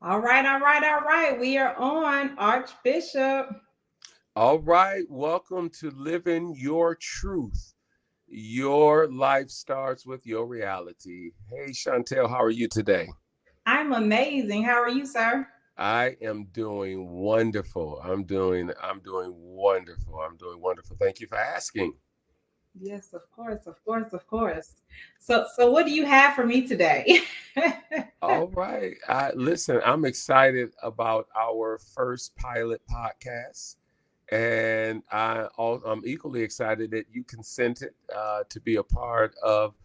All right, all right, all right. We are on Archbishop. All right, welcome to Living Your Truth. Your life starts with your reality. Hey, Chantel, how are you today? I'm amazing. How are you, sir? I am doing wonderful. I'm doing wonderful. I'm doing wonderful. Thank you for asking. Yes, of course, of course, of course. So what do you have for me today? All right. Listen, I'm excited about our first pilot podcast. And I'm equally excited that you consented to be a part of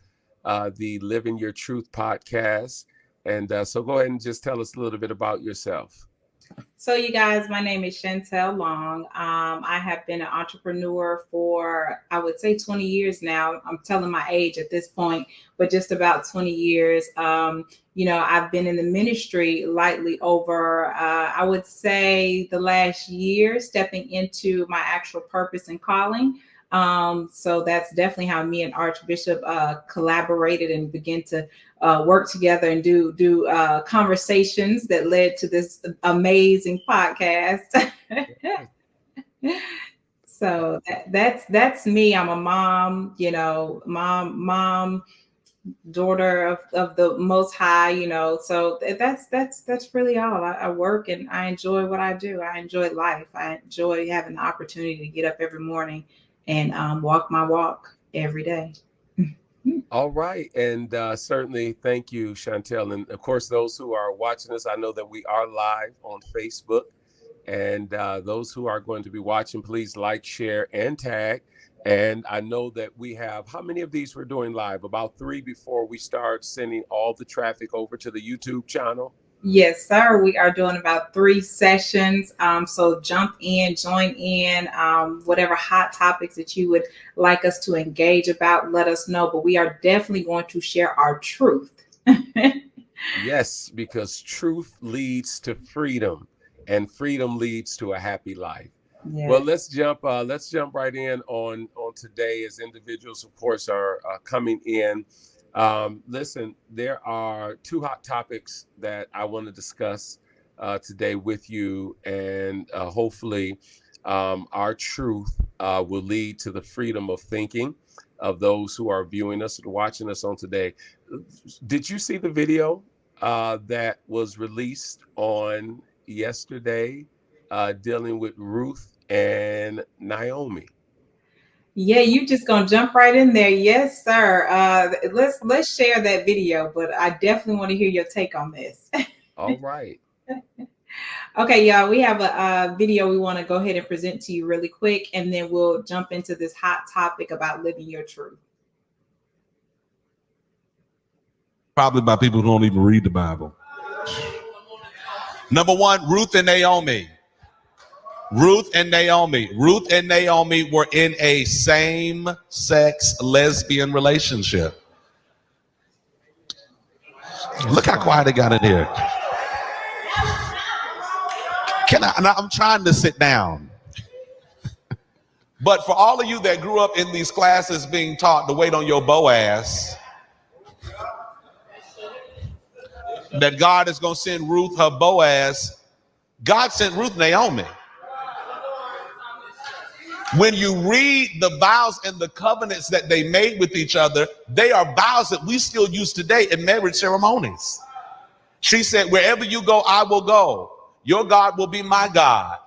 the Living Your Truth podcast. And so go ahead and just tell us a little bit about yourself. So, you guys, my name is Chantel Long. I have been an entrepreneur for, I would say, 20 years now. I'm telling my age at this point, but just about 20 years. I've been in the ministry lightly over, I would say, the last year, stepping into my actual purpose and calling. So that's definitely how me and Archbishop collaborated and began to work together and do conversations that led to this amazing podcast. So that's me. I'm a mom, mom, daughter of the Most High, So that's really all. I work and I enjoy what I do. I enjoy life. I enjoy having the opportunity to get up every morning and walk my walk every day. All right. And certainly thank you, Chantel. And of course, those who are watching us, I know that we are live on Facebook. And those who are going to be watching, please like, share, and tag. And I know that we have, how many of these we're doing live? About 3 before we start sending all the traffic over to the YouTube channel. Yes, sir. We are doing about 3 sessions. So jump in, join in, whatever hot topics that you would like us to engage about, let us know. But we are definitely going to share our truth. Yes, because truth leads to freedom, and freedom leads to a happy life. Yeah. Well, let's jump right in on today as individuals, of course, are coming in. Listen, there are 2 hot topics that I want to discuss today with you, and hopefully, our truth will lead to the freedom of thinking of those who are viewing us and watching us on today. Did you see the video that was released on yesterday dealing with Ruth and Naomi? Yeah, you just gonna jump right in there. Yes, sir. Let's share that video, but I definitely want to hear your take on this. All right. Okay, y'all, we have a video we want to go ahead and present to you really quick, and then we'll jump into this hot topic about living your truth. Probably by people who don't even read the Bible. Number one, Ruth and Naomi. Ruth and Naomi. Ruth and Naomi were in a same-sex lesbian relationship. Look how quiet it got in here. I'm trying to sit down. But for all of you that grew up in these classes being taught to wait on your Boaz, that God is going to send Ruth her Boaz, God sent Ruth Naomi. When you read the vows and the covenants that they made with each other, they are vows that we still use today in marriage ceremonies. She said, wherever you go, I will go. Your God will be my God.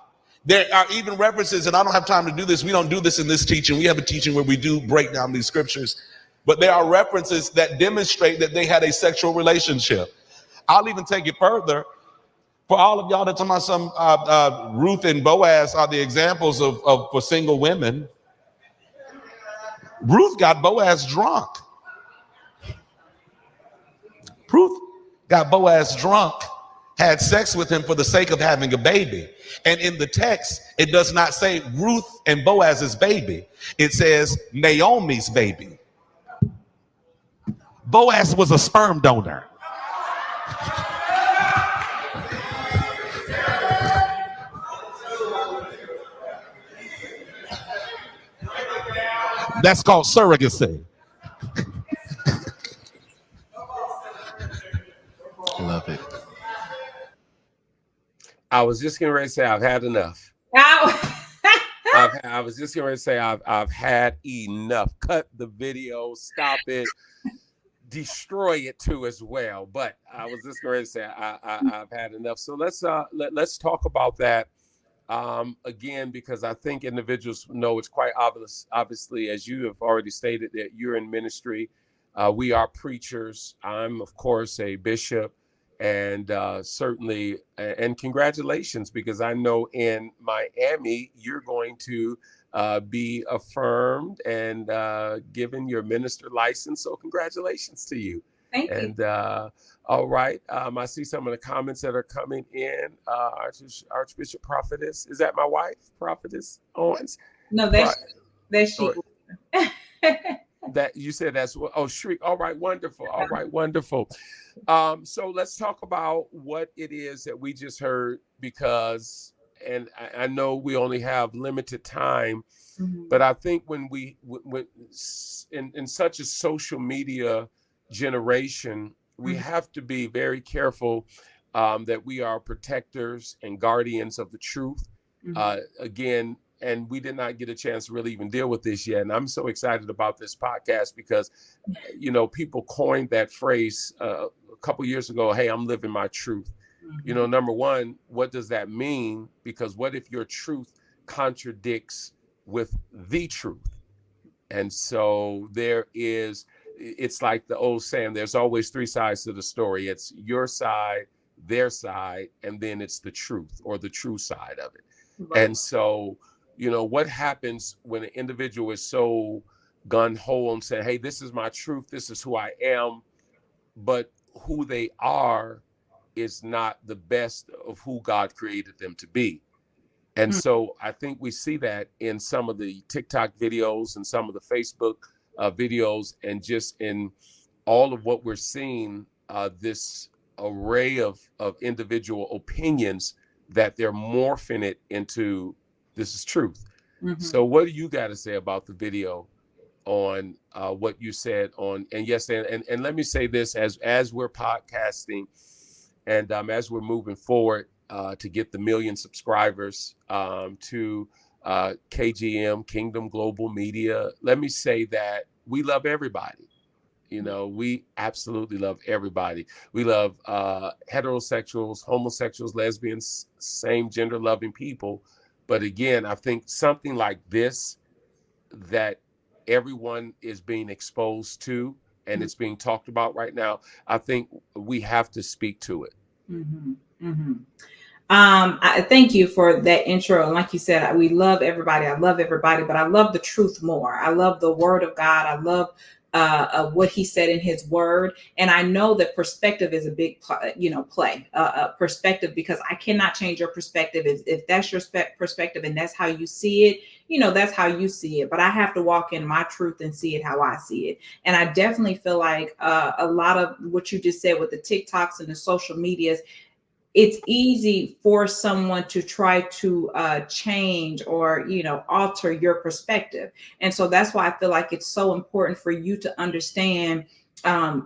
There are even references, and I don't have time to do this. We don't do this in this teaching. We have a teaching where we do break down these scriptures. But there are references that demonstrate that they had a sexual relationship. I'll even take it further. For all of y'all that talking about some Ruth and Boaz are the examples of for single women. Ruth got Boaz drunk. Ruth got Boaz drunk, had sex with him for the sake of having a baby. And in the text, it does not say Ruth and Boaz's baby. It says Naomi's baby. Boaz was a sperm donor. That's called surrogacy. Love it. I was just getting ready to say I've had enough. Ow. I was just getting ready to say I've had enough. Cut the video, stop it, destroy it too as well. But I was just going to say I've had enough. So let's talk about that again, because I think individuals know it's quite obvious. Obviously, as you have already stated, that you're in ministry. We are preachers. I'm, of course, a bishop, and certainly, and congratulations, because I know in Miami you're going to be affirmed and given your minister license. So congratulations to you. Thank you. And all right, I see some of the comments that are coming in. Archbishop Prophetess, is that my wife, Prophetess Owens? No, that's she. That you said that's what. Oh, Shriek. All right, wonderful. All right, wonderful. So let's talk about what it is that we just heard, because, and I know we only have limited time, but I think when in such a social media generation, we have to be very careful that we are protectors and guardians of the truth. Again, and we did not get a chance to really even deal with this yet. And I'm so excited about this podcast because, you know, people coined that phrase a couple years ago. Hey, I'm living my truth. You know, number one, what does that mean? Because what if your truth contradicts with the truth? And so it's like the old saying, there's always three sides to the story. It's your side, their side, and then it's the truth, or the true side of it. Right. And so, you know, what happens when an individual is so gun-ho and say, hey, this is my truth, this is who I am, but who they are is not the best of who God created them to be. And so I think we see that in some of the TikTok videos and some of the Facebook videos, and just in all of what we're seeing, this array of individual opinions that they're morphing it into, this is truth. So what do you got to say about the video on what you said on, and yes, and let me say this, as we're podcasting and as we're moving forward to get the 1 million subscribers to KGM, Kingdom Global Media, let me say that we love everybody. You know, we absolutely love everybody. We love heterosexuals, homosexuals, lesbians, same gender loving people. But again, I think something like this that everyone is being exposed to and it's being talked about right now, I think we have to speak to it. I thank you for that intro. And like you said, we love everybody. I love everybody, but I love the truth more. I love the word of God. I love what he said in his word. And I know that perspective is a big, play, perspective, because I cannot change your perspective. If that's your perspective and that's how you see it, you know, that's how you see it. But I have to walk in my truth and see it how I see it. And I definitely feel like a lot of what you just said with the TikToks and the social medias, it's easy for someone to try to change or, you know, alter your perspective. And so that's why I feel like it's so important for you to understand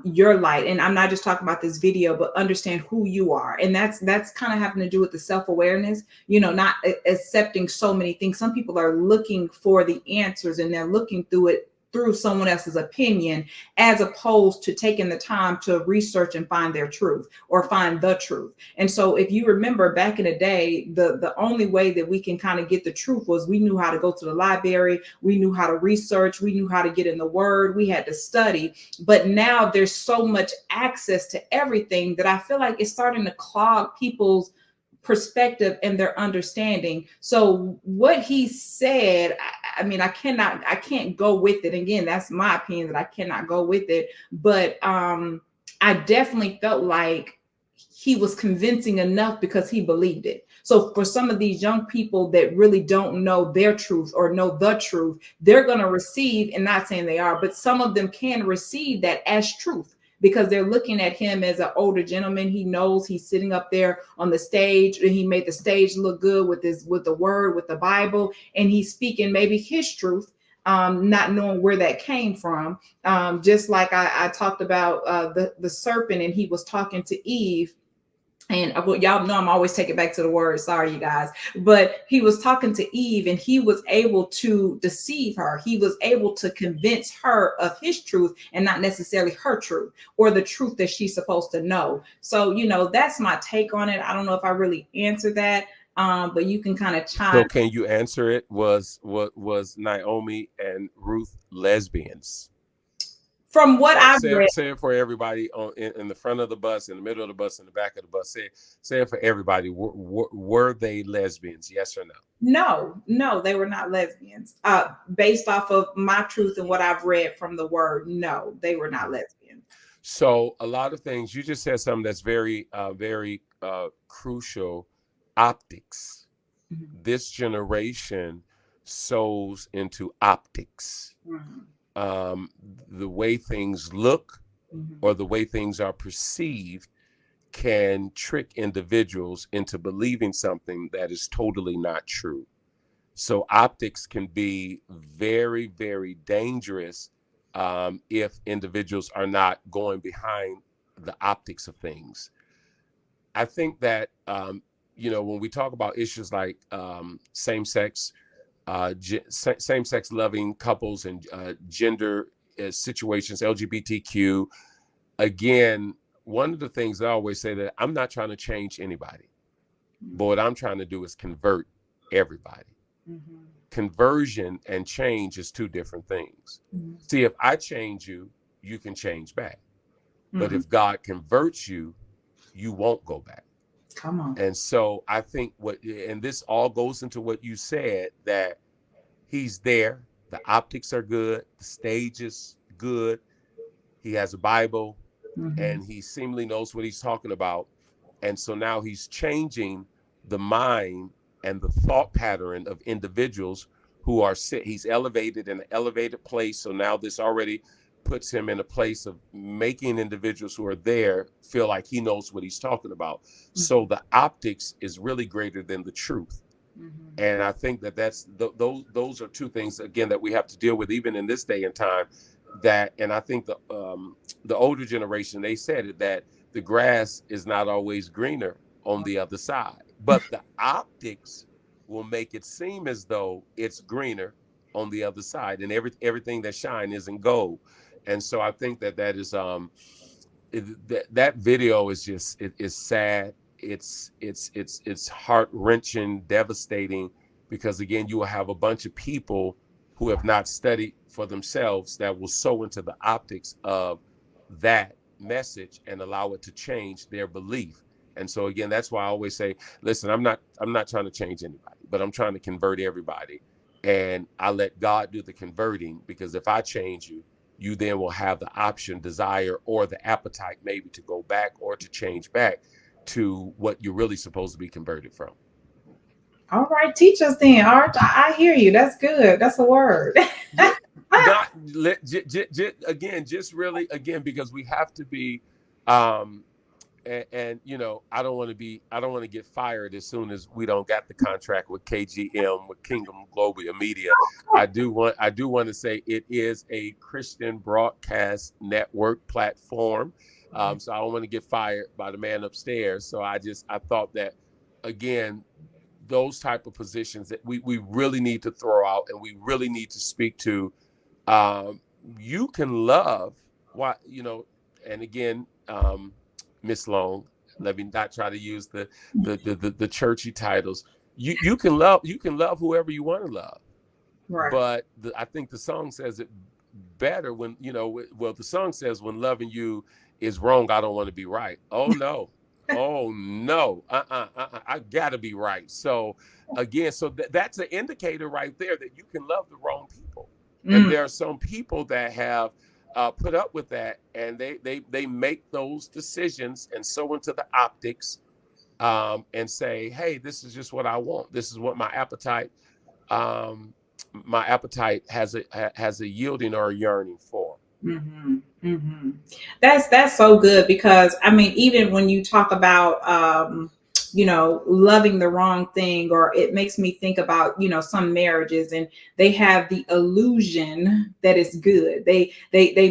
your light. And I'm not just talking about this video, but understand who you are. And that's kind of having to do with the self-awareness, you know, not accepting so many things. Some people are looking for the answers and they're looking through someone else's opinion, as opposed to taking the time to research and find their truth or find the truth. And so if you remember back in the day, the only way that we can kind of get the truth was we knew how to go to the library, we knew how to research, we knew how to get in the word, we had to study. But now there's so much access to everything that I feel like it's starting to clog people's perspective and their understanding. So what he said, I mean, I can't go with it. Again, that's my opinion, that I cannot go with it. But I definitely felt like he was convincing enough because he believed it. So for some of these young people that really don't know their truth or know the truth, they're going to receive, and not saying they are, but some of them can receive that as truth, because they're looking at him as an older gentleman. He knows he's sitting up there on the stage, and he made the stage look good with the word, with the Bible, and he's speaking maybe his truth, not knowing where that came from. Just like I talked about the serpent, and he was talking to Eve And well, y'all know I'm always taking back to the word. Sorry, you guys. But he was talking to Eve and he was able to deceive her. He was able to convince her of his truth and not necessarily her truth or the truth that she's supposed to know. So, that's my take on it. I don't know if I really answered that. But you can kind of chime. So can you answer it? Was Naomi and Ruth lesbians? From what I've read, say it for everybody in the front of the bus, in the middle of the bus, in the back of the bus. Say it for everybody. Were they lesbians? Yes or no? No, they were not lesbians. Based off of my truth and what I've read from the word, no, they were not lesbians. So a lot of things, you just said something that's very, very crucial. Optics. Mm-hmm. This generation sows into optics. Mm-hmm. The way things look, mm-hmm, or the way things are perceived can trick individuals into believing something that is totally not true. So optics can be very, very dangerous if individuals are not going behind the optics of things. I think that, when we talk about issues like same-sex loving couples and gender situations, LGBTQ. Again, one of the things I always say that I'm not trying to change anybody, but what I'm trying to do is convert everybody. Mm-hmm. Conversion and change is two different things. Mm-hmm. See, if I change you, you can change back. Mm-hmm. But if God converts you, you won't go back. Come on. And so I think and this all goes into what you said, that he's there. The optics are good. The stage is good. He has a Bible, mm-hmm, and he seemingly knows what he's talking about. And so now he's changing the mind and the thought pattern of individuals who are he's elevated in an elevated place. So now this already puts him in a place of making individuals who are there feel like he knows what he's talking about. Mm-hmm. So the optics is really greater than the truth. Mm-hmm. And I think that's those are two things, again, that we have to deal with even in this day and time. And I think the older generation, they said it, that the grass is not always greener on the other side, but the optics will make it seem as though it's greener on the other side, and everything that shine isn't gold. And so I think that is that video is just is sad. It's heart-wrenching, devastating, because again, you will have a bunch of people who have not studied for themselves that will sow into the optics of that message and allow it to change their belief. And so again, that's why I always say, listen, I'm not trying to change anybody, but I'm trying to convert everybody. And I let God do the converting, because if I change you, you then will have the option, desire, or the appetite maybe to go back or to change back to what you're really supposed to be converted from. All right, teach us then, Art. I hear you. That's good. That's a word. Just really, because we have to be, and I don't want to get fired as soon as we don't got the contract with KGM, with Kingdom Global Media. I do want to say it is a Christian broadcast network platform. So I don't want to get fired by the man upstairs. So I thought that, again, those type of positions that we really need to throw out, and we really need to speak to. You can love what, and again, Miss Long, let me not try to use the churchy titles. You can love whoever you want to love. Right. But I think the song says it better when, the song says, when loving you is wrong, I don't want to be right. Oh no. Oh no. I gotta be right. So again, that's an indicator right there that you can love the wrong people. And there are some people that have put up with that, and they make those decisions and sow into the optics, and say, hey, this is just what I want. This is what my appetite has a yielding or a yearning for. Mm-hmm. Mm-hmm. That's so good, because I mean, even when you talk about loving the wrong thing. Or it makes me think about, some marriages, and they have the illusion that it's good. They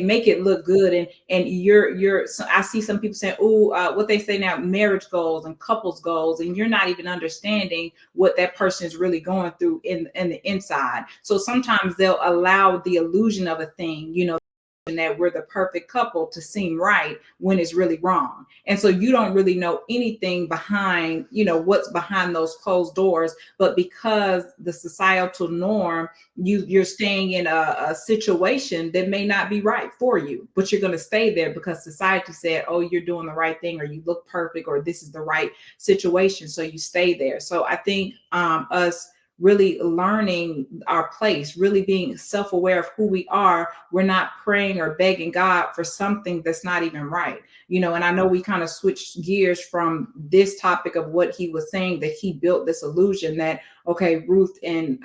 make it look good, and you're so I see some people saying, oh, what they say now, marriage goals and couples goals, and you're not even understanding what that person is really going through in the inside. So sometimes they'll allow the illusion of a thing, that we're the perfect couple to seem right when it's really wrong. And so you don't really know anything behind, what's behind those closed doors. But because the societal norm, you're staying in a situation that may not be right for you, but you're going to stay there because society said, oh, you're doing the right thing, or you look perfect, or this is the right situation. So you stay there. So I think us really learning our place, really being self-aware of who we are. We're not praying or begging God for something that's not even right. And I know we kind of switched gears from this topic of what he was saying, that he built this illusion that, okay, Ruth and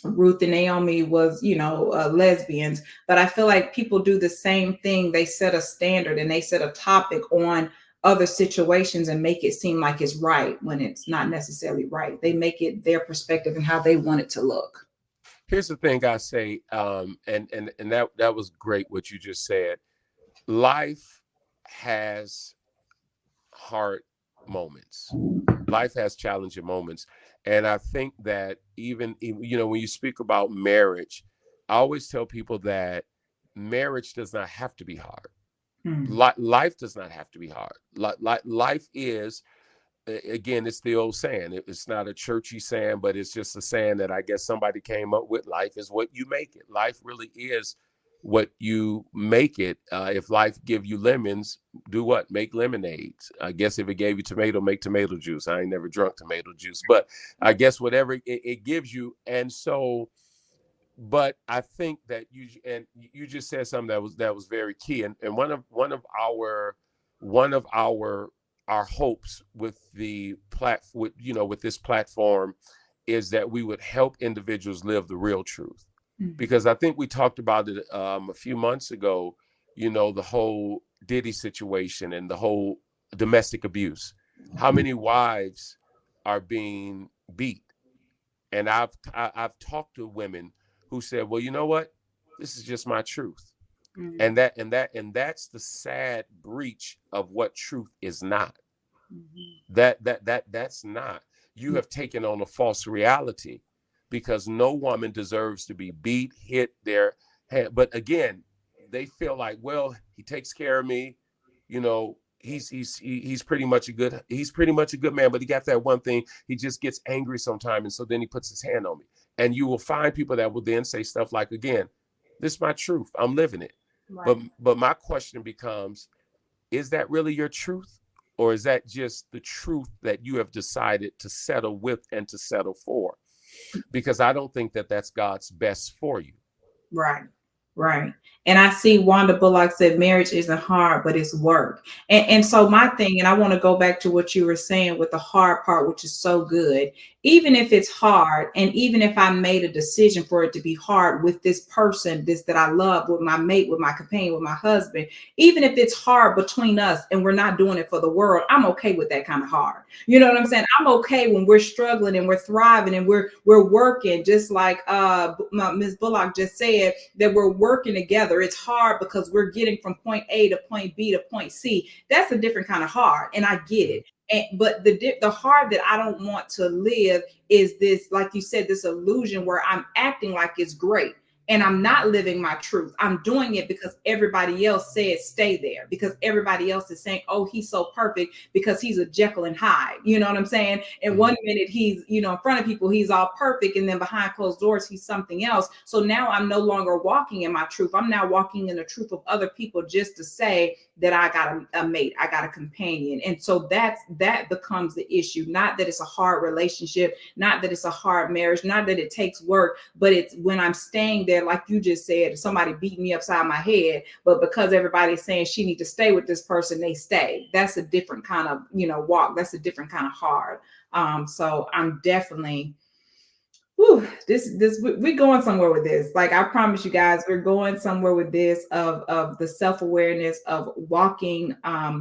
Naomi was, lesbians. But I feel like people do the same thing. They set a standard and they set a topic on other situations and make it seem like it's right when it's not necessarily right. They make it their perspective and how they want it to look. Here's the thing I say, and that was great what you just said. Life has hard moments. Life has challenging moments. And I think that even when you speak about marriage, I always tell people that marriage does not have to be hard. Life does not have to be hard. Life is, again, it's the old saying. It's not a churchy saying, but it's just a saying that I guess somebody came up with. Life is what you make it. Life really is what you make it. If life give you lemons, do what? Make lemonades. I guess if it gave you tomato, make tomato juice. I ain't never drunk tomato juice, but I guess whatever it gives you. And so, but I think that you just said something that was very key. And one of our hopes with the with this platform is that we would help individuals live the real truth. Because I think we talked about it a few months ago, the whole Diddy situation and the whole domestic abuse. How many wives are being beat? And I've talked to women who said, well, you know what? This is just my truth. And that's the sad breach of what truth is not. That's not. You have taken on a false reality, because no woman deserves to be beat, hit their head. But again, they feel like, well, he takes care of me. He's pretty much a good man, but he got that one thing. He just gets angry sometimes, and so then he puts his hand on me. And you will find people that will then say stuff like, again, this is my truth. I'm living it. Right. But my question becomes, is that really your truth? Or is that just the truth that you have decided to settle with and to settle for? Because I don't think that that's God's best for you. Right. And I see Wanda Bullock said marriage isn't hard, but it's work. And so my thing, and I want to go back to what you were saying with the hard part, which is so good. Even if it's hard, and even if I made a decision for it to be hard with this person, this that I love, with my mate, with my companion, with my husband, even if it's hard between us and we're not doing it for the world, I'm okay with that kind of hard. You know what I'm saying? I'm okay when we're struggling and we're thriving and we're working, just like Ms. Bullock just said, that we're working together. It's hard because we're getting from point A to point B to point C. That's a different kind of hard, and I get it. But the hard that I don't want to live is this, like you said, this illusion where I'm acting like it's great. And I'm not living my truth. I'm doing it because everybody else said stay there, because everybody else is saying, oh, he's so perfect because he's a Jekyll and Hyde. You know what I'm saying? And one minute he's, in front of people, he's all perfect. And then behind closed doors, he's something else. So now I'm no longer walking in my truth. I'm now walking in the truth of other people just to say that I got a mate, I got a companion. And so that becomes the issue. Not that it's a hard relationship, not that it's a hard marriage, not that it takes work, but it's when I'm staying there, like you just said, somebody beat me upside my head, but because everybody's saying she need to stay with this person, they stay. That's a different kind of, walk. That's a different kind of hard. So I'm definitely Whew, we're going somewhere with this. Like, I promise you guys, we're going somewhere with this of the self-awareness of walking,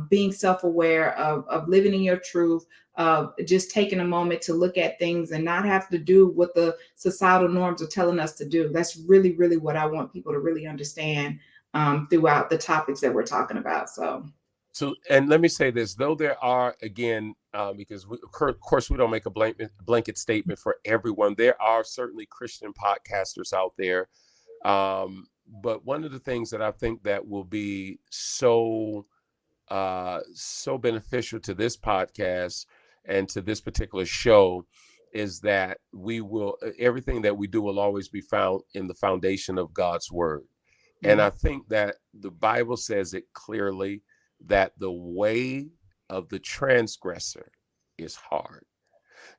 being self-aware of living in your truth, of just taking a moment to look at things and not have to do what the societal norms are telling us to do. That's really, really what I want people to really understand throughout the topics that we're talking about. So, and let me say this, though there are, again, because of course we don't make a blanket statement for everyone. There are certainly Christian podcasters out there. But one of the things that I think that will be so beneficial to this podcast and to this particular show is that everything that we do will always be found in the foundation of God's word. And I think that the Bible says it clearly that the way of the transgressor is hard.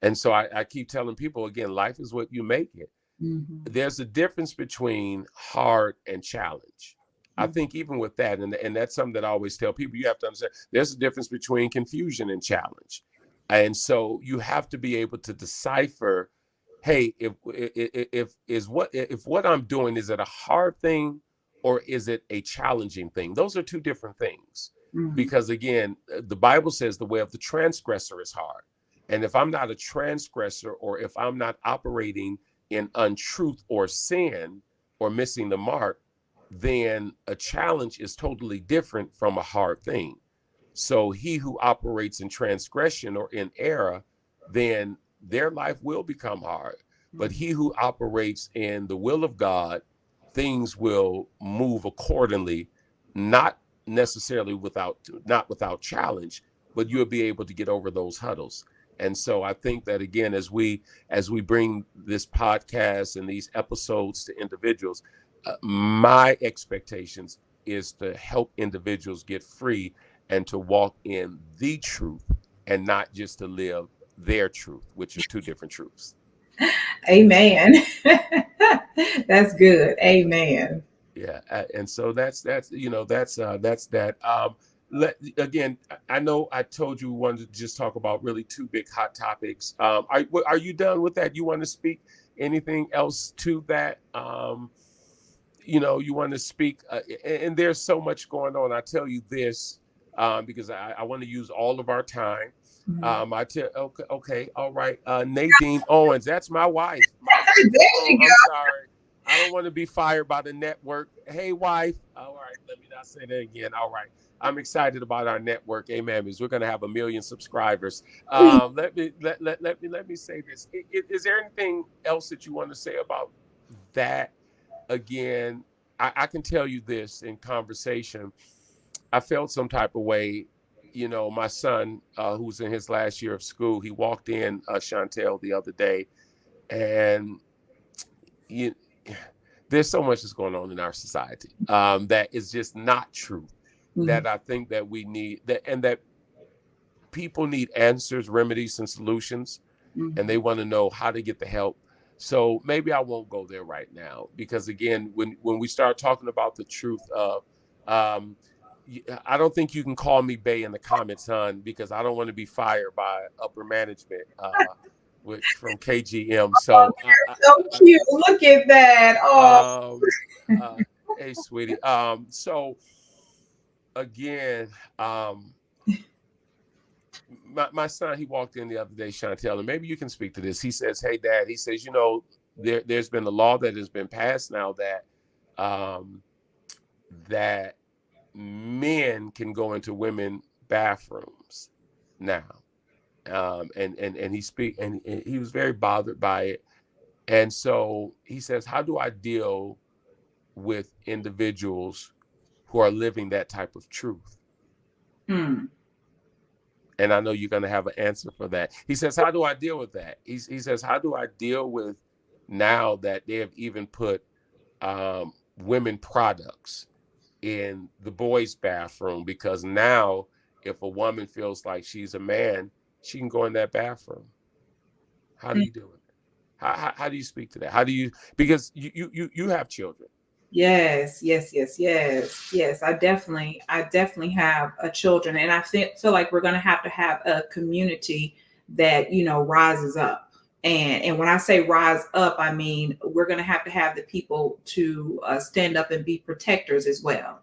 And so I keep telling people, again, life is what you make it. Mm-hmm. There's a difference between hard and challenge. I think even with that, and that's something that I always tell people, you have to understand, there's a difference between confusion and challenge. And so you have to be able to decipher, hey, if what I'm doing, is it a hard thing or is it a challenging thing? Those are two different things. Mm-hmm. Because again, the Bible says the way of the transgressor is hard. And if I'm not a transgressor, or if I'm not operating in untruth or sin or missing the mark, then a challenge is totally different from a hard thing. So he who operates in transgression or in error, then their life will become hard. But he who operates in the will of God, things will move accordingly, not necessarily without challenge, but you'll be able to get over those hurdles. And so I think that, again, as we bring this podcast and these episodes to individuals, my expectations is to help individuals get free and to walk in the truth, and not just to live their truth, which are two different truths. Amen. That's good. Amen. Yeah, and so that's that. Again, I know I told you we wanted to just talk about really two big hot topics. Are you done with that? You want to speak anything else to that? You want to speak, and there's so much going on. I tell you this, because I want to use all of our time. Okay, all right. Nadine Owens, that's my wife. There you go. I'm sorry. I don't want to be fired by the network. Hey, wife. All right, let me not say that again. All right. I'm excited about our network. Amen. Because we're going to have 1 million subscribers. Let me say this. Is there anything else that you want to say about that? Again, I can tell you this in conversation. I felt some type of way. My son, who's in his last year of school, he walked in, Chantel, the other day, and there's so much that's going on in our society that is just not true. Mm-hmm. That I think that we need that, and that people need answers, remedies, and solutions, mm-hmm. and they want to know how to get the help. So maybe I won't go there right now, because again, when we start talking about the truth of, I don't think you can call me Bay in the comments, hon, because I don't want to be fired by upper management from KGM. So so cute. Look at that. Oh, hey, sweetie. So again, my son, he walked in the other day, Chantel, and maybe you can speak to this. He says, "Hey, Dad," he says, there's been a law that has been passed now that men can go into women bathrooms now." And he was very bothered by it. And so he says, how do I deal with individuals who are living that type of truth? And I know you're going to have an answer for that. He says, how do I deal with that? He says, how do I deal with now that they have even put women products in the boys' bathroom? Because now if a woman feels like she's a man, she can go in that bathroom. How do you do it? How do you speak to that? How do you, because you have children. Yes. I definitely have children, and I feel like we're going to have a community that rises up. And when I say rise up, I mean we're going to have the people to stand up and be protectors as well.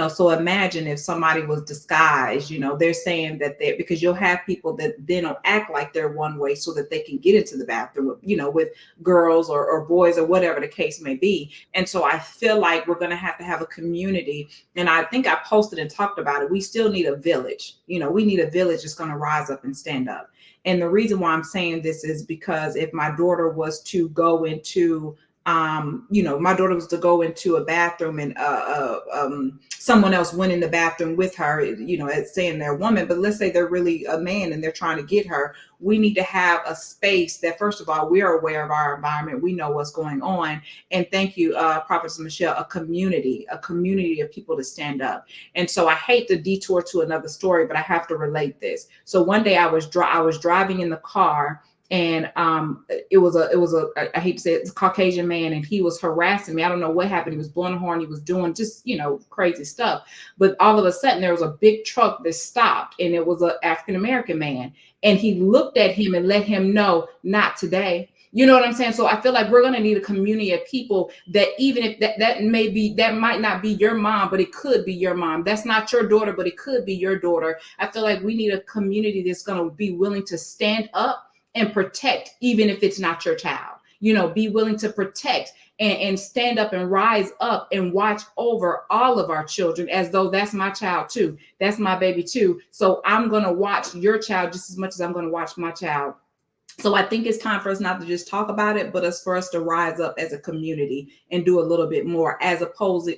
So imagine if somebody was disguised. They're saying that they, because you'll have people that then will act like they're one way so that they can get into the bathroom with girls or boys or whatever the case may be. And so I feel like we're going to have a community. And I think I posted and talked about it. We still need a village. We need a village that's going to rise up and stand up. And the reason why I'm saying this is because if my daughter was to go into my daughter was to go into a bathroom and someone else went in the bathroom with her, as saying they're a woman, but let's say they're really a man and they're trying to get her. We need to have a space that, first of all, we're aware of our environment. We know what's going on. And thank you, Prophetess Michelle, a community of people to stand up. And so I hate to detour to another story, but I have to relate this. So one day I was driving in the car, and it was a I hate to say it, it's a Caucasian man, and he was harassing me. I don't know what happened. He was blowing a horn. He was doing just crazy stuff. But all of a sudden there was a big truck that stopped, and it was an African American man, and he looked at him and let him know, not today. You know what I'm saying? So I feel like we're going to need a community of people that, even if that might not be your mom, but it could be your mom. That's not your daughter, but it could be your daughter. I feel like we need a community that's going to be willing to stand up and protect, even if it's not your child. Be willing to protect and stand up and rise up and watch over all of our children as though that's my child too. That's my baby too. So I'm going to watch your child just as much as I'm going to watch my child. So I think it's time for us not to just talk about it, but for us to rise up as a community and do a little bit more, as opposed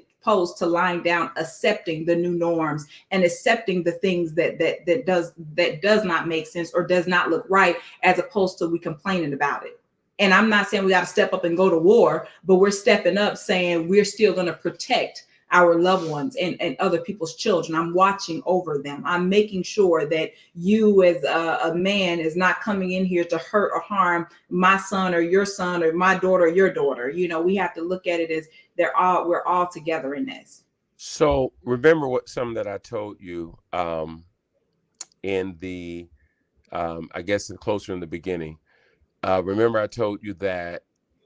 to lying down, accepting the new norms and accepting the things that does not make sense or does not look right, as opposed to we complaining about it. And I'm not saying we got to step up and go to war, but we're stepping up saying we're still going to protect our loved ones and other people's children. I'm watching over them. I'm making sure that you as a man is not coming in here to hurt or harm my son or my daughter or your daughter. We have to look at it as we're all together in this. So remember something that I told you in the I guess closer in the beginning. Remember I told you that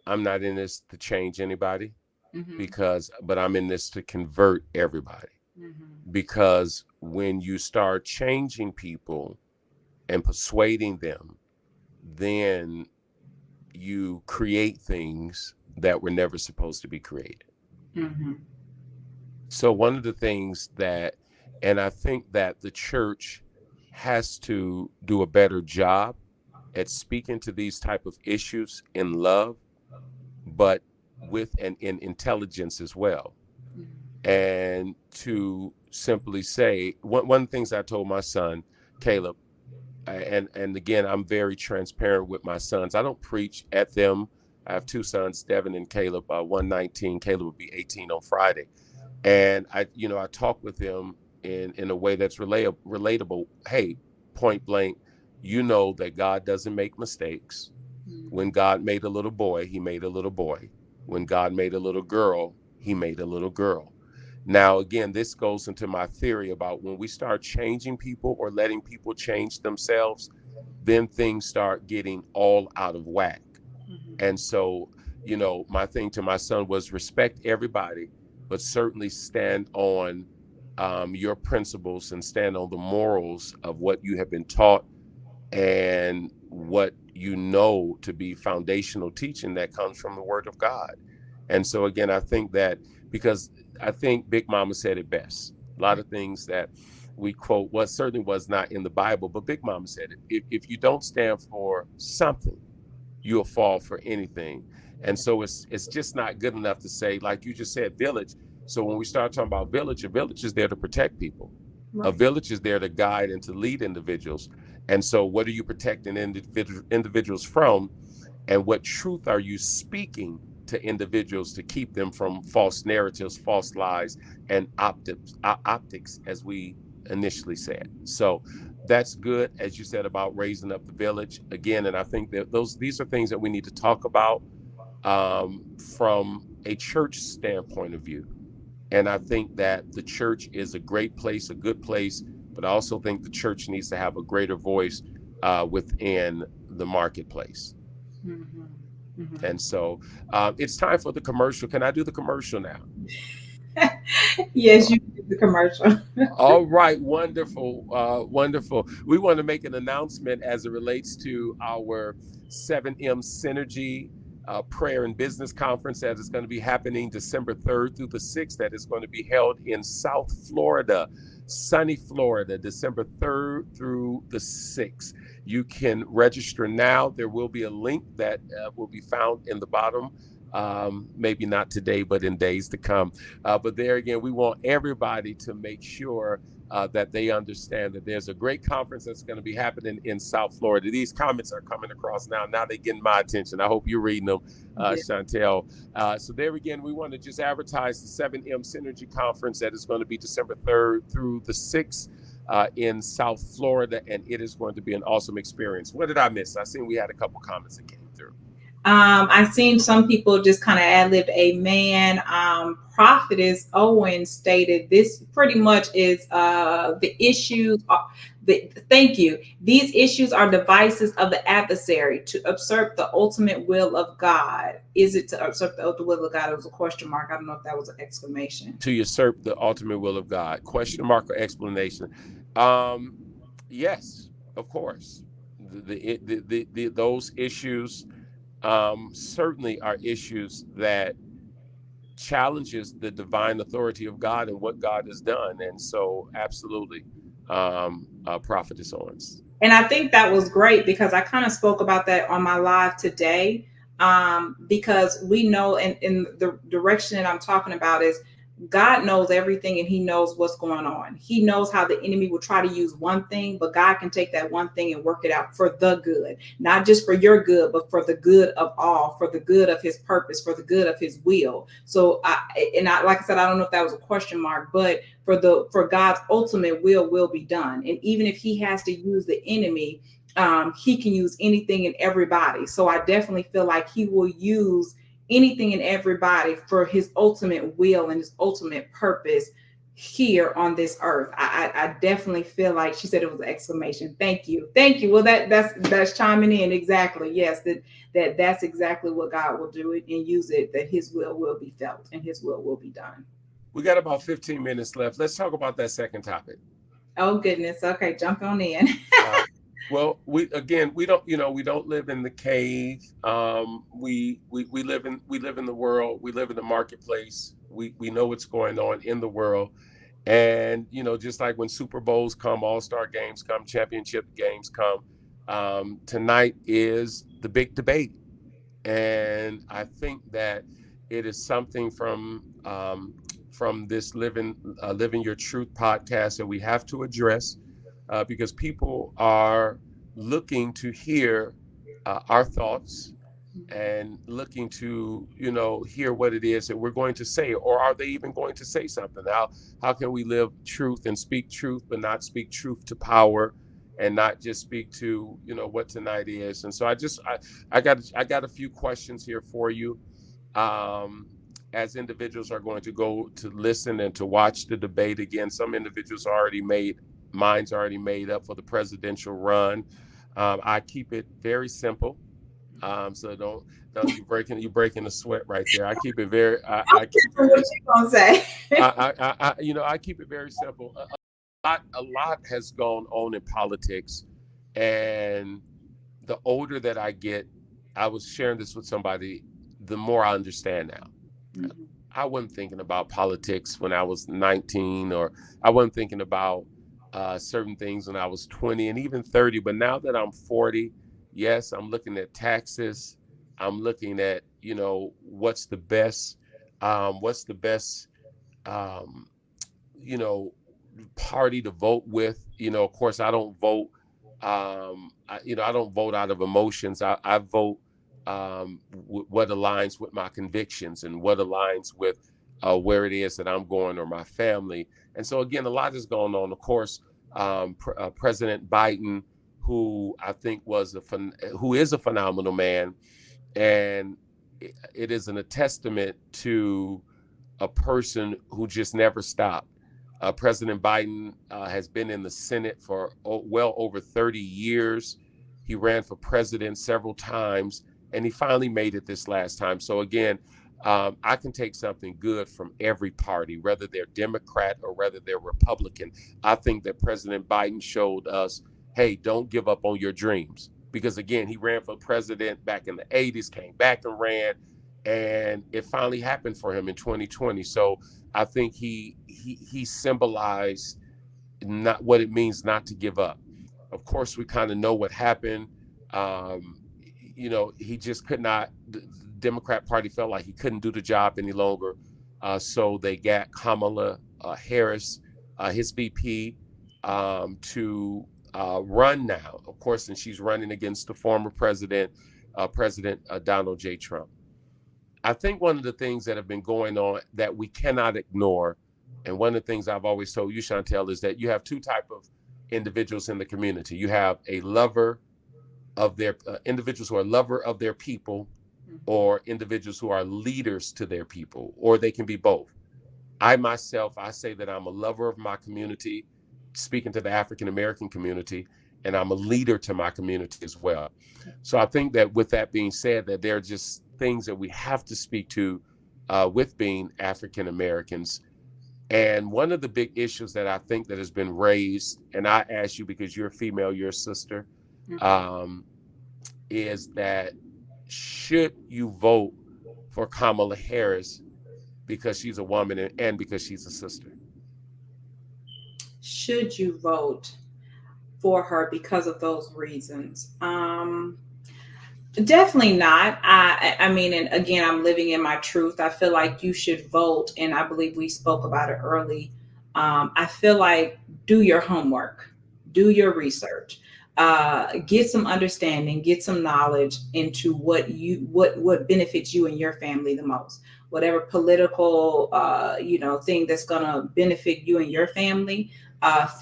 I'm not in this to change anybody. Mm-hmm. But I'm in this to convert everybody. Mm-hmm. Because when you start changing people and persuading them, then you create things that were never supposed to be created. Mm-hmm. So one of the things and I think that the church has to do a better job at speaking to these type of issues in love, but with in intelligence as well. Mm-hmm. And to simply say, one of the things I told my son, Caleb, and again, I'm very transparent with my sons. I don't preach at them. I have two sons, Devin and Caleb, 119. Caleb will be 18 on Friday. And I talk with them in a way that's relatable. Hey, point blank, that God doesn't make mistakes. Mm-hmm. When God made a little boy, he made a little boy. When God made a little girl, he made a little girl. Now, again, this goes into my theory about when we start changing people or letting people change themselves, then things start getting all out of whack. Mm-hmm. And so, my thing to my son was respect everybody, but certainly stand on your principles and stand on the morals of what you have been taught and what to be foundational teaching that comes from the Word of God. And so again, I think that because I think Big Mama said it best. A lot of things that we quote certainly was not in the Bible, but Big Mama said it. If you don't stand for something, you'll fall for anything. And so it's just not good enough to say, like you just said, village. So when we start talking about village, a village is there to protect people. Right. A village is there to guide and to lead individuals. And so what are you protecting individuals from? And what truth are you speaking to individuals to keep them from false narratives, false lies, and optics, as we initially said. So that's good, as you said, about raising up the village again. And I think that these are things that we need to talk about from a church standpoint of view. And I think that the church is a great place, a good place, but I also think the church needs to have a greater voice within the marketplace. Mhm. Mhm. And so it's time for the commercial. Can I do the commercial now? Yes, you did the commercial. All right, wonderful, wonderful. We want to make an announcement as it relates to our 7M Synergy Prayer and Business Conference that is going to be happening December 3rd through the 6th. That is going to be held in South Florida, sunny Florida, December 3rd through the 6th. You can register now. There will be a link that will be found in the bottom. Maybe not today, but in days to come. But there again, we want everybody to make sure that they understand that there's a great conference that's going to be happening in South Florida. These comments are coming across now. Now they're getting my attention. I hope you're reading them, Yeah. Chantel. So there again, we want to just advertise the 7M Synergy Conference that is going to be December 3rd through the 6th. In South Florida, and it is going to be an awesome experience. What did I miss? I seen we had a couple comments that came through. I've seen some people just kind of ad-lib amen. Prophetess Owen stated this pretty much is the issues. Thank you. These issues are devices of the adversary to usurp the ultimate will of God. Is it to usurp the ultimate will of God? It was a question mark. I don't know if that was an exclamation. To usurp the ultimate will of God? Question mark or explanation? Yes, of course. Those issues certainly are issues that challenges the divine authority of God and what God has done. And so absolutely, Prophetess Owens. And I think that was great because I kind of spoke about that on my live today. Because we know in the direction that I'm talking about is God knows everything and he knows what's going on. He knows how the enemy will try to use one thing, but God can take that one thing and work it out for the good, not just for your good, but for the good of all, for the good of his purpose, for the good of his will. So like I said, I don't know if that was a question mark, but for God's ultimate will be done. And even if he has to use the enemy, he can use anything and everybody. So I definitely feel like he will use anything and everybody for his ultimate will and his ultimate purpose here on this earth. I definitely feel like she said it was an exclamation. Thank you. Well, that's chiming in exactly. Yes, that's exactly what God will do it and use it. That his will be felt and his will be done. We got about 15 minutes left. Let's talk about that second topic. Oh goodness. Okay, jump on in. Well, we don't live in the cave. We live in the world. We live in the marketplace. We know what's going on in the world. And just like when Super Bowls come, All-Star games come, championship games come, tonight is the big debate. And I think that it is something from this Living Your Truth podcast that we have to address, because people are looking to hear our thoughts and looking to hear what it is that we're going to say, or are they even going to say something? How can we live truth and speak truth, but not speak truth to power, and not just speak to what tonight is? And so I got a few questions here for you. As individuals are going to go to listen and to watch the debate again, some individuals mine's already made up for the presidential run. I keep it very simple. So don't you breaking the sweat right there. I keep it very. I keep it, what you gonna say? I keep it very simple. A lot has gone on in politics, and the older that I get, I was sharing this with somebody, the more I understand now. Mm-hmm. I wasn't thinking about politics when I was 19, or I wasn't thinking about certain things when I was 20 and even 30. But now that I'm 40, yes, I'm looking at taxes. I'm looking at, what's the best party to vote with. Of course, I don't vote. I don't vote out of emotions. I vote what aligns with my convictions and what aligns with where it is that I'm going, or my family. And so again, a lot is going on. Of course, President Biden, who I think who is a phenomenal man, and it is a testament to a person who just never stopped. President Biden has been in the Senate for well over 30 years. He ran for president several times, and he finally made it this last time. So again, I can take something good from every party, whether they're Democrat or whether they're Republican. I think that President Biden showed us, hey, don't give up on your dreams. Because again, he ran for president back in the 80s, came back and ran, and it finally happened for him in 2020. So I think he symbolized not what it means not to give up. Of course, we kind of know what happened. Um, he just could not. The Democrat Party felt like he couldn't do the job any longer, so they got Kamala Harris, his VP, to run now. Of course, and she's running against the former President Donald J. Trump. I think one of the things that have been going on that we cannot ignore, and one of the things I've always told you, Chantel, is that you have two type of individuals in the community. You have a lover of their individuals who are lover of their people, or individuals who are leaders to their people, or they can be both. I say that I'm a lover of my community, speaking to the African American community, and I'm a leader to my community as well. So I think that with that being said, that there are just things that we have to speak to with being African Americans. And one of the big issues that I think that has been raised, and I ask you because you're a female, you're a sister, is that should you vote for Kamala Harris because she's a woman and because she's a sister? Should you vote for her because of those reasons? Definitely not. I mean, and again, I'm living in my truth. I feel like you should vote, and I believe we spoke about it early. I feel like do your homework, do your research, get some understanding, get some knowledge into what benefits you and your family the most. Whatever political thing that's gonna benefit you and your family.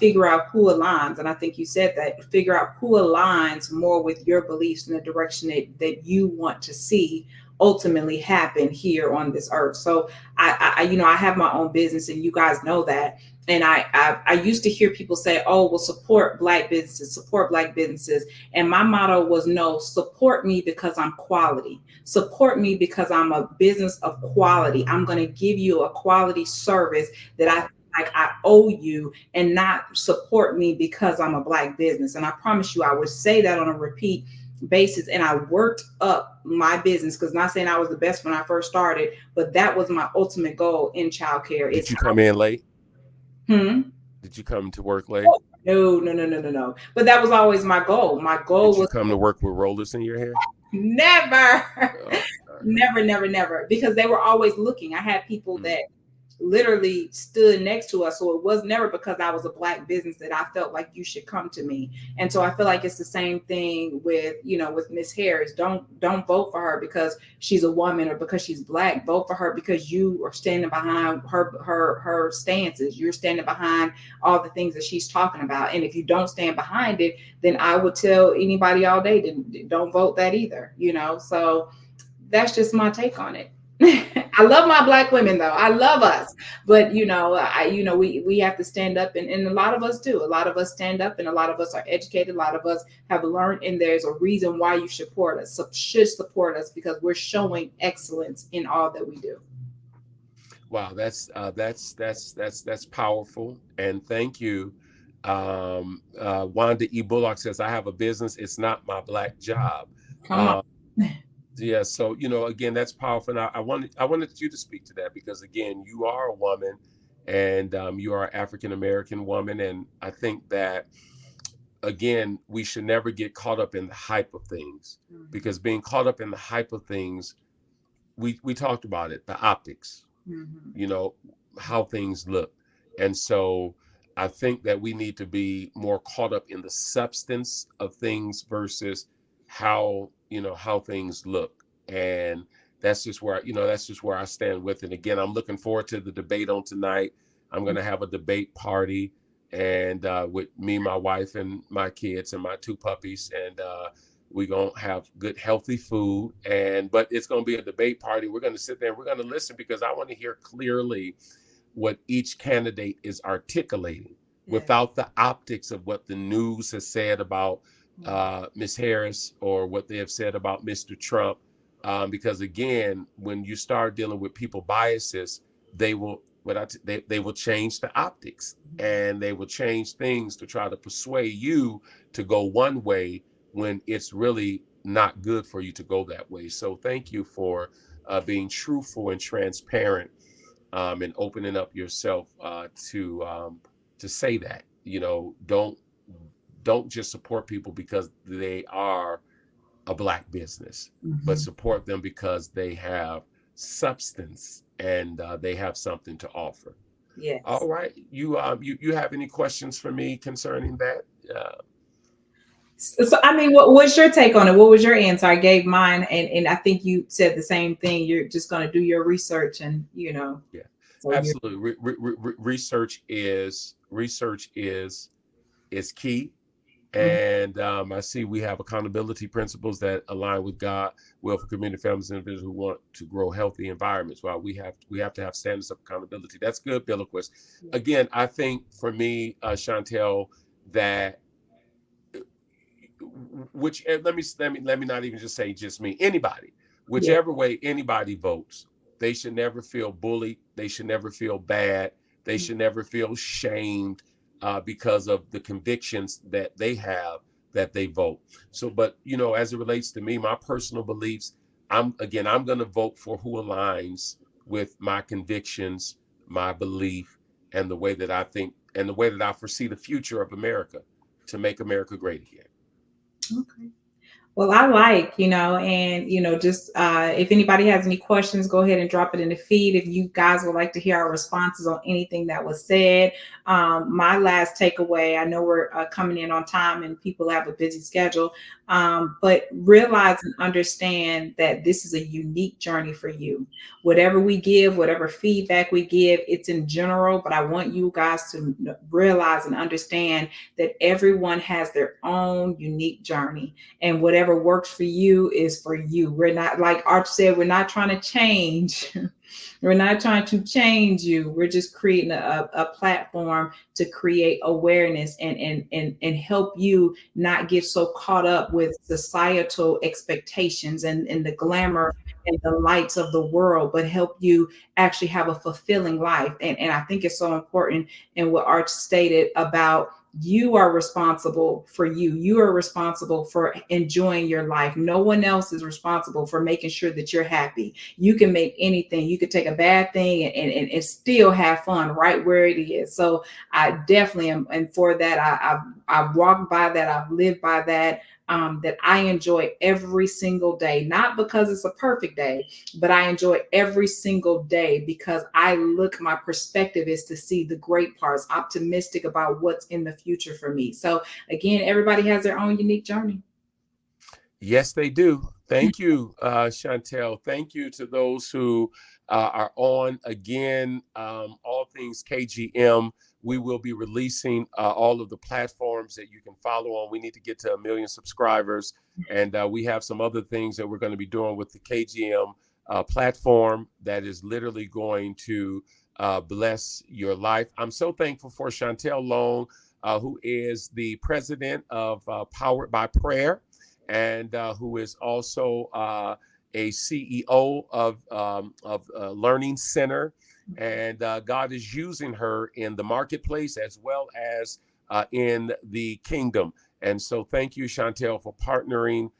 Figure out who aligns. And I think you said that, figure out who aligns more with your beliefs in the direction that you want to see ultimately happen here on this earth. So I have my own business, and you guys know that. And I used to hear people say, oh, well, support Black businesses. And my motto was, no, support me because I'm quality. Support me because I'm a business of quality. I'm going to give you a quality service that I owe you, and not support me because I'm a Black business. And I promise you, I would say that on a repeat basis. And I worked up my business, because not saying I was the best when I first started, but that was my ultimate goal in childcare. Did you come in late? Did you come to work late? No. But that was always my goal. My goal was. Did you come to work with rollers in your hair? Never. Never. Because they were always looking. I had people that literally stood next to us. So it was never because I was a Black business that I felt like you should come to me. And so I feel like it's the same thing with Miss Harris. Don't vote for her because she's a woman or because she's Black. Vote for her because you are standing behind her stances. You're standing behind all the things that she's talking about. And if you don't stand behind it, then I would tell anybody all day, don't vote that either. So that's just my take on it. I love my Black women, though. I love us, but we have to stand up, and a lot of us do. A lot of us stand up, and a lot of us are educated. A lot of us have learned, and there's a reason why you should support us because we're showing excellence in all that we do. Wow, that's powerful, and thank you. Wanda E. Bullock says, "I have a business. It's not my Black job." Come on. Yeah, so again, that's powerful. And I wanted you to speak to that because again, you are a woman, and you are an African American woman, and I think that again, we should never get caught up in the hype of things, because being caught up in the hype of things, we talked about it, the optics, how things look, and so I think that we need to be more caught up in the substance of things versus how things look. And that's just where I stand with it. Again, I'm looking forward to the debate on tonight. I'm going to have a debate party, and with me, my wife, and my kids, and my two puppies, and we're going to have good, healthy food. But it's going to be a debate party. We're going to sit there and we're going to listen, because I want to hear clearly what each candidate is articulating, without the optics of what the news has said about Ms. Harris or what they have said about Mr. Trump. Because again, when you start dealing with people biases, they will they will change the optics, and they will change things to try to persuade you to go one way when it's really not good for you to go that way. So thank you for being truthful and transparent, and opening up yourself to say that. Don't just support people because they are a Black business, but support them because they have substance and they have something to offer. Yes. All right. You have any questions for me concerning that? So, I mean, what was your take on it? What was your answer? I gave mine, and I think you said the same thing. You're just going to do your research, and Yeah, so absolutely. Research is key. And I see we have accountability principles that align with God, will for community, families, and individuals who want to grow healthy environments. While we have to have standards of accountability. That's good, Billiquist. Again, I think for me, Chantel, that which let me not even just say just me, anybody, whichever way anybody votes, they should never feel bullied. They should never feel bad. They should never feel shamed because of the convictions that they have that they vote. So, but as it relates to me, my personal beliefs, I'm going to vote for who aligns with my convictions, my belief, and the way that I think and the way that I foresee the future of America, to make America great again. Okay. Well, I and just if anybody has any questions, go ahead and drop it in the feed. If you guys would like to hear our responses on anything that was said, my last takeaway, I know we're coming in on time and people have a busy schedule, but realize and understand that this is a unique journey for you. Whatever we give, whatever feedback we give, it's in general, but I want you guys to realize and understand that everyone has their own unique journey, and whatever works for you is for you. We're not, like Arch said, we're not trying to change. We're not trying to change you. We're just creating a platform to create awareness and help you not get so caught up with societal expectations and the glamour and the lights of the world, but help you actually have a fulfilling life. And I think it's so important in what Arch stated about you are responsible for you. You are responsible for enjoying your life. No one else is responsible for making sure that you're happy. You can make anything. You could take a bad thing and still have fun right where it is. So I definitely am. And for that, I've walked by that. I've lived by that. That I enjoy every single day, not because it's a perfect day, but I enjoy every single day because my perspective is to see the great parts, optimistic about what's in the future for me. So again, everybody has their own unique journey. Yes, they do. Thank you, Chantel. Thank you to those who are on. Again, all things KGM. We will be releasing all of the platforms that you can follow on. We need to get to 1 million subscribers. And we have some other things that we're going to be doing with the KGM platform that is literally going to bless your life. I'm so thankful for Chantel Long, who is the president of Powered by Prayer, and who is also a CEO of Learning Center. And God is using her in the marketplace as well as in the kingdom. And so thank you, Chantel, for partnering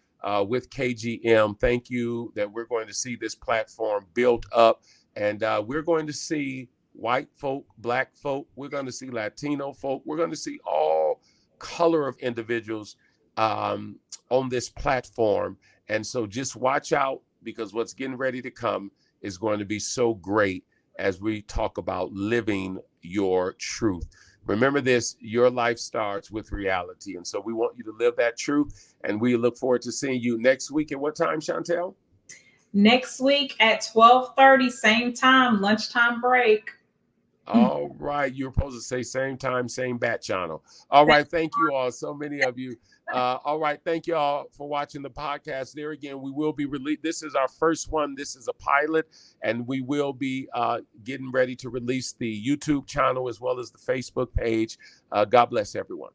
with KGM. Thank you that we're going to see this platform built up, and we're going to see white folk, Black folk, we're going to see Latino folk, we're going to see all color of individuals on this platform. And so just watch out, because what's getting ready to come is going to be so great as we talk about living your truth. Remember this, your life starts with reality. And so we want you to live that truth. And we look forward to seeing you next week. At what time, Chantel? Next week at 12:30, same time, lunchtime break. All right. You're supposed to say same time, same bat channel. All right. Thank you all. So many of you. All right. Thank you all for watching the podcast. There again, we will be released. This is our first one. This is a pilot, and we will be getting ready to release the YouTube channel as well as the Facebook page. God bless everyone.